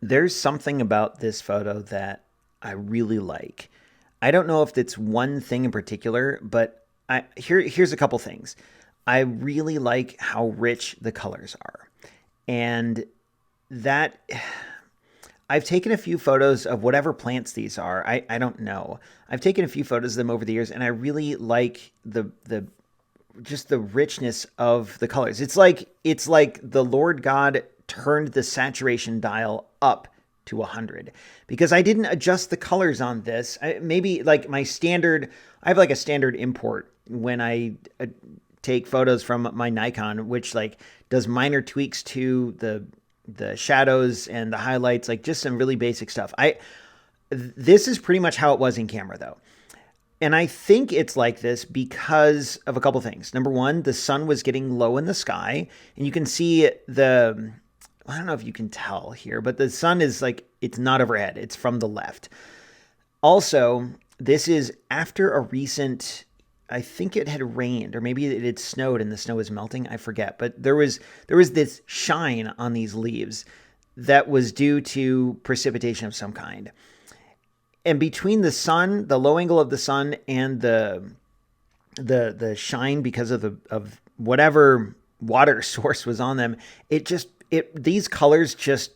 There's something about this photo that I really like. I don't know if it's one thing in particular, but here's a couple things. I really like how rich the colors are. And that I've taken a few photos of whatever plants these are. I don't know. I've taken a few photos of them over the years, and I really like the just the richness of the colors. It's like the Lord God turned the saturation dial up to 100 because I didn't adjust the colors on this. Maybe like my standard, I have like a standard import when I take photos from my Nikon, which like does minor tweaks to the shadows and the highlights, like just some really basic stuff. I This is pretty much how it was in camera though. And I think it's like this because of a couple things. Number one, the sun was getting low in the sky, and you can see I don't know if you can tell here, but the sun is like, it's not overhead, it's from the left. Also, this is after a recent, I think it had rained, or maybe it had snowed and the snow was melting. I forget, but there was this shine on these leaves that was due to precipitation of some kind. And between the sun, the low angle of the sun, and the shine because of the of whatever water source was on them, these colors just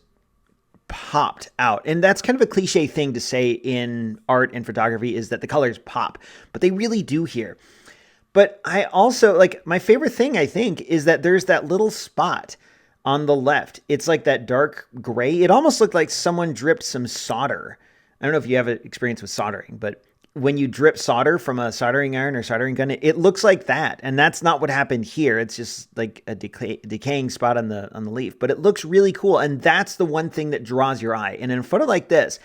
popped out. And that's kind of a cliche thing to say in art and photography, is that the colors pop, but they really do here. But I also like, my favorite thing, I think, is that there's that little spot on the left. It's like that dark gray. It almost looked like someone dripped some solder. I don't know if you have an experience with soldering, but when you drip solder from a soldering iron or soldering gun, it looks like that. And that's not what happened here. It's just like a decaying spot on the leaf, but it looks really cool. And that's the one thing that draws your eye. And in a photo like this,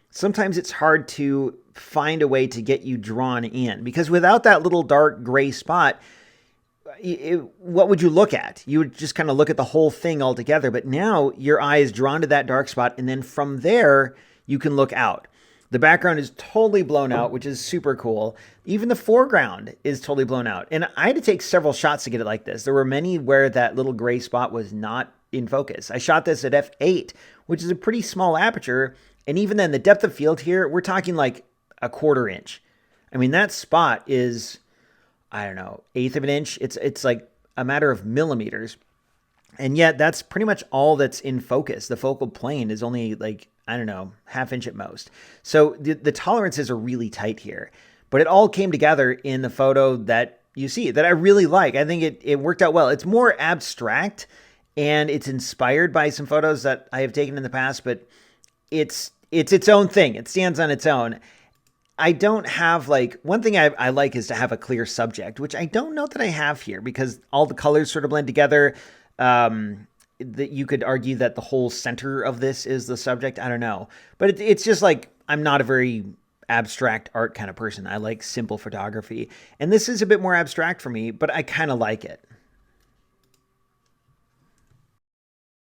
sometimes it's hard to find a way to get you drawn in, because without that little dark gray spot, what would you look at? You would just kind of look at the whole thing altogether. But now your eye is drawn to that dark spot, and then from there, you can look out. The background is totally blown out, which is super cool. Even the foreground is totally blown out. And I had to take several shots to get it like this. There were many where that little gray spot was not in focus. I shot this at f8, which is a pretty small aperture. And even then, the depth of field here, we're talking like a 1/4 inch. I mean, that spot is, I don't know, 1/8 of an inch. It's like a matter of millimeters. And yet that's pretty much all that's in focus. The focal plane is only like, I don't know, 1/2 inch at most. So the tolerances are really tight here. But it all came together in the photo that you see, that I really like. I think it worked out well. It's more abstract, and it's inspired by some photos that I have taken in the past, but it's its own thing. It stands on its own. I don't have like, one thing I like is to have a clear subject, which I don't know that I have here, because all the colors sort of blend together. That you could argue that the whole center of this is the subject. I don't know, but it's just like, I'm not a very abstract art kind of person. I like simple photography, and this is a bit more abstract for me, but I kind of like it.